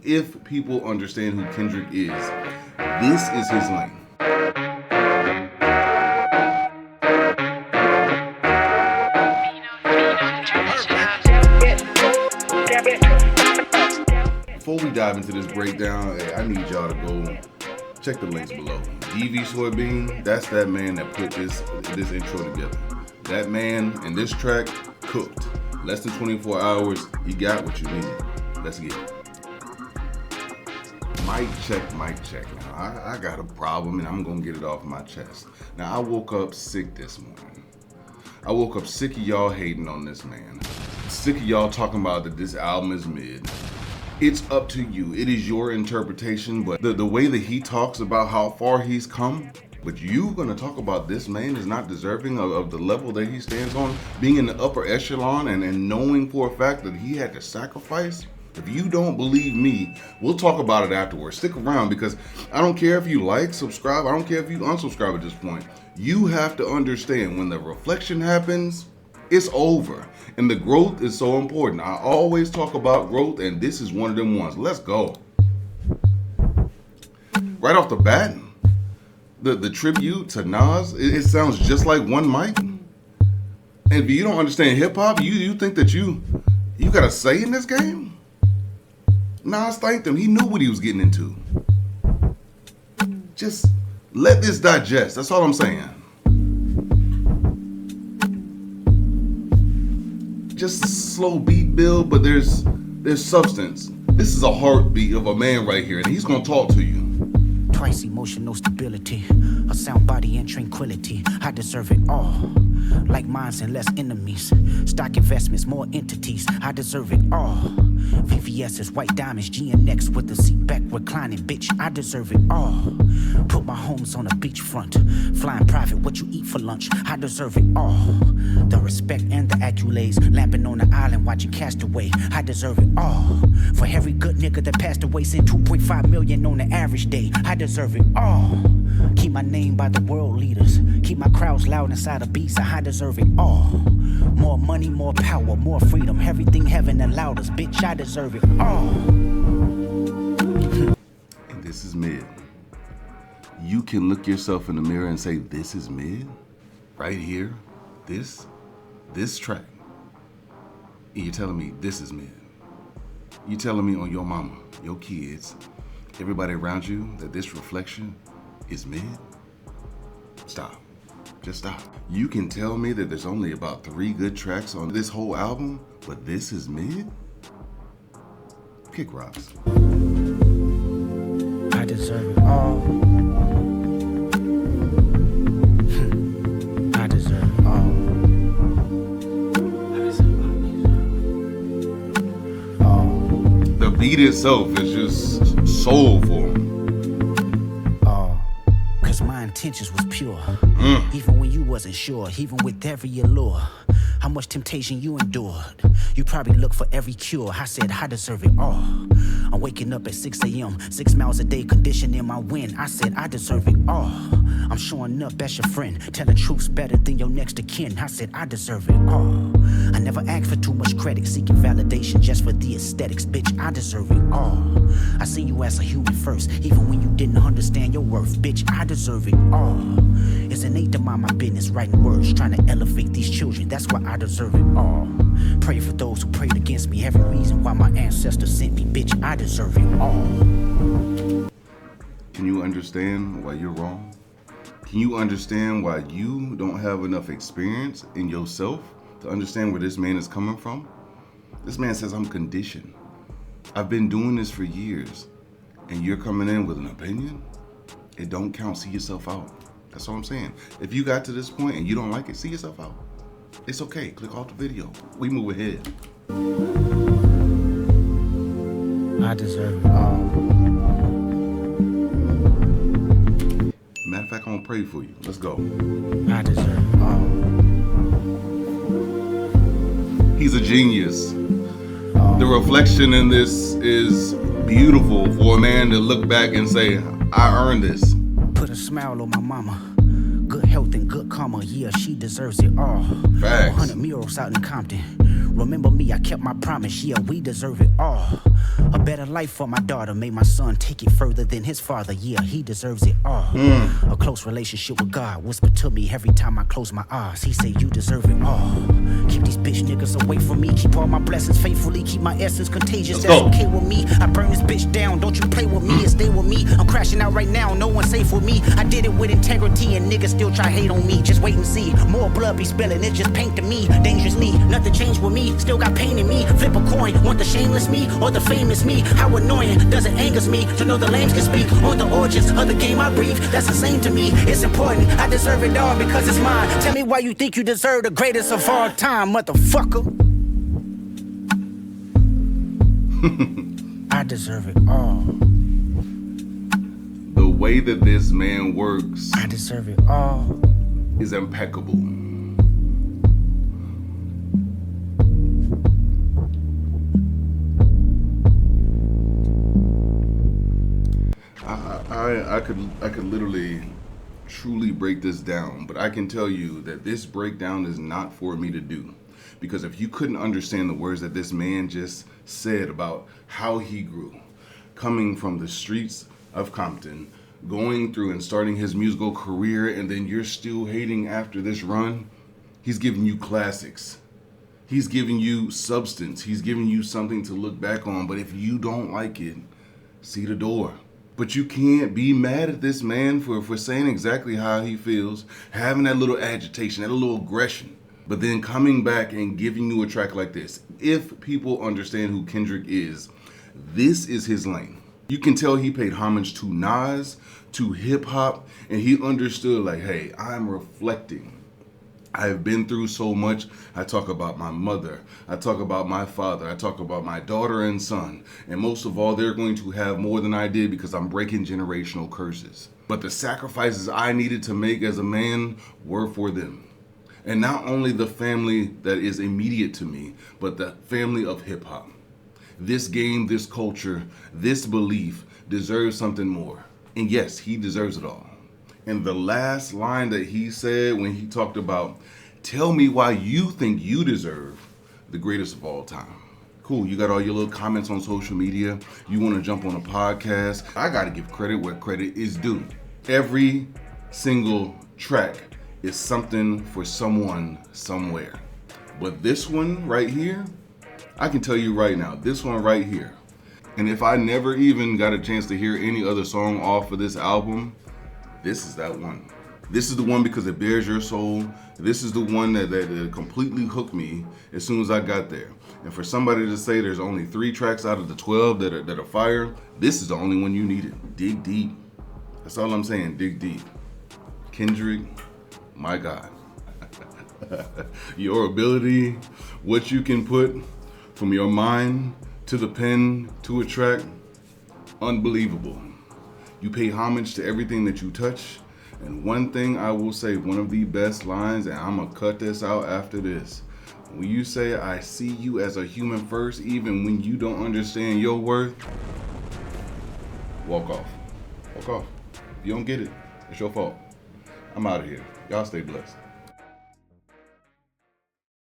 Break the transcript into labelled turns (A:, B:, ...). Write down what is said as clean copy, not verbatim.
A: if people understand who Kendrick is, this is his lane. Before we dive into this breakdown, I need y'all to go check the links below. dvsoibean, that's that man that put this intro together. That man and this track cooked. Less than 24 hours, you got what you needed. Let's get it. Mic check. Now, I got a problem and I'm gonna get it off my chest. Now, I woke up sick this morning. I woke up sick of y'all hating on this man. Sick of y'all talking about that this album is mid. It's up to you. It is your interpretation, but the way that he talks about how far he's come, but you gonna talk about this man is not deserving of the level that he stands on, being in the upper echelon and knowing for a fact that he had to sacrifice? If you don't believe me, we'll talk about it afterwards. Stick around, because I don't care if you like, subscribe, I don't care if you unsubscribe at this point. You have to understand when the reflection happens, it's over. And the growth is so important. I always talk about growth, and this is one of them ones. Let's go. Right off the bat, the tribute to Nas, it sounds just like one mic. And if you don't understand hip hop, you think that you got a say in this game? Nas thanked him. He knew what he was getting into. Just let this digest. That's all I'm saying. Just a slow beat build, but there's substance. This is a heartbeat of a man right here, and he's gonna talk to you.
B: Twice emotional stability, a sound body and tranquility. I deserve it all. Like minds and less enemies. Stock investments, more entities. I deserve it all. VVS's white diamonds, GNX with the seat back reclining. Bitch, I deserve it all. Put my homes on a beachfront. Flying private, what you eat for lunch. I deserve it all. The respect and the accolades. Lamping on the island, watching Castaway. I deserve it all. For every good nigga that passed away, sent 2.5 million on the average day. I deserve it all. Keep my name by the world leaders. Keep my crowds loud inside a beat, so I deserve it all. More money, more power, more freedom. Everything heaven allowed us, bitch, I deserve it all.
A: And this is mid. You can look yourself in the mirror and say, this is mid? Right here? This track. And you're telling me this is mid. You're telling me on your mama, your kids, everybody around you, that this reflection is mid? Stop. Just stop. You can tell me that there's only about 3 good tracks on this whole album, but this is mid? Kick rocks.
B: I deserve it all. I deserve it all.
A: The beat itself is just soulful.
B: Cause my intentions was pure. Even when you wasn't sure, even with every allure. How much temptation you endured. You probably look for every cure. I said I deserve it all. I'm waking up at 6 a.m. 6 miles a day, conditioning my wind. I said I deserve it all. I'm showing up as your friend, telling truths better than your next of kin. I said I deserve it all. I never asked for too much credit, seeking validation just for the aesthetics. Bitch, I deserve it all. I see you as a human first, even when you didn't understand your worth. Bitch, I deserve it all. It's innate to mind my business, writing words, trying to elevate these children. That's why I deserve it all. Pray for those who prayed against me. Every reason why my ancestors sent me. Bitch, I deserve it all.
A: Can you understand why you're wrong? Can you understand why you don't have enough experience in yourself to understand where this man is coming from? This man says, I'm conditioned. I've been doing this for years. And you're coming in with an opinion? It don't count. See yourself out. That's all I'm saying. If you got to this point and you don't like it, see yourself out. It's okay. Click off the video. We move ahead.
B: I deserve it all.
A: Matter of fact, I'm gonna pray for you. Let's go.
B: I deserve it all.
A: He's a genius. The reflection in this is beautiful for a man to look back and say, I earned this.
B: Put a smile on my mama. Good health and good karma, yeah, she deserves it all.
A: Facts.
B: 100 murals out in Compton. Remember me, I kept my promise, yeah, we deserve it all. A better life for my daughter, made my son take it further than his father, yeah, he deserves it all. A close relationship with God, whisper to me every time I close my eyes, he say you deserve it all. Keep these bitch niggas away from me, keep all my blessings faithfully, keep my essence contagious, that's okay with me. I burn this bitch down, don't you play with me and stay with me. I'm crashing out right now, no one's safe with me. I did it with integrity and niggas still try hate on me. Just wait and see, more blood be spilling, it's just paint to me. Dangerously, nothing changed with me, still got pain in me. Flip a coin, want the shameless me or the famous me? How annoying, does it angers me to know the lames can speak on the origins of the game I breathe? That's the same to me, it's important, I deserve it all because it's mine. Tell me why you think you deserve the greatest of all time, motherfucker. I deserve it all.
A: The way that this man works,
B: I deserve it all,
A: is impeccable. I could literally truly break this down, but I can tell you that this breakdown is not for me to do. Because if you couldn't understand the words that this man just said about how he grew, coming from the streets of Compton, going through and starting his musical career, and then you're still hating after this run, he's giving you classics. He's giving you substance. He's giving you something to look back on. But if you don't like it, see the door. But you can't be mad at this man for saying exactly how he feels, having that little agitation, that little aggression, but then coming back and giving you a track like this. If people understand who Kendrick is, this is his lane. You can tell he paid homage to Nas, to hip hop, and he understood like, hey, I'm reflecting. I've been through so much. I talk about my mother. I talk about my father. I talk about my daughter and son. And most of all, they're going to have more than I did because I'm breaking generational curses. But the sacrifices I needed to make as a man were for them. And not only the family that is immediate to me, but the family of hip hop. This game, this culture, this belief deserves something more. And yes, he deserves it all. And the last line that he said when he talked about, tell me why you think you deserve the greatest of all time. Cool, you got all your little comments on social media. You want to jump on a podcast. I got to give credit where credit is due. Every single track is something for someone somewhere. But this one right here, I can tell you right now, this one right here. And if I never even got a chance to hear any other song off of this album, this is that one. This is the one because it bears your soul. This is the one that completely hooked me as soon as I got there. And for somebody to say there's only 3 tracks out of the 12 that are fire, this is the only one you needed. Dig deep. That's all I'm saying, dig deep. Kendrick, my God. Your ability, what you can put from your mind to the pen to a track, unbelievable. You pay homage to everything that you touch. And one thing I will say, one of the best lines, and I'm gonna cut this out after this. When you say, I see you as a human first, even when you don't understand your worth, walk off. Walk off. If you don't get it, it's your fault. I'm out of here. Y'all stay blessed.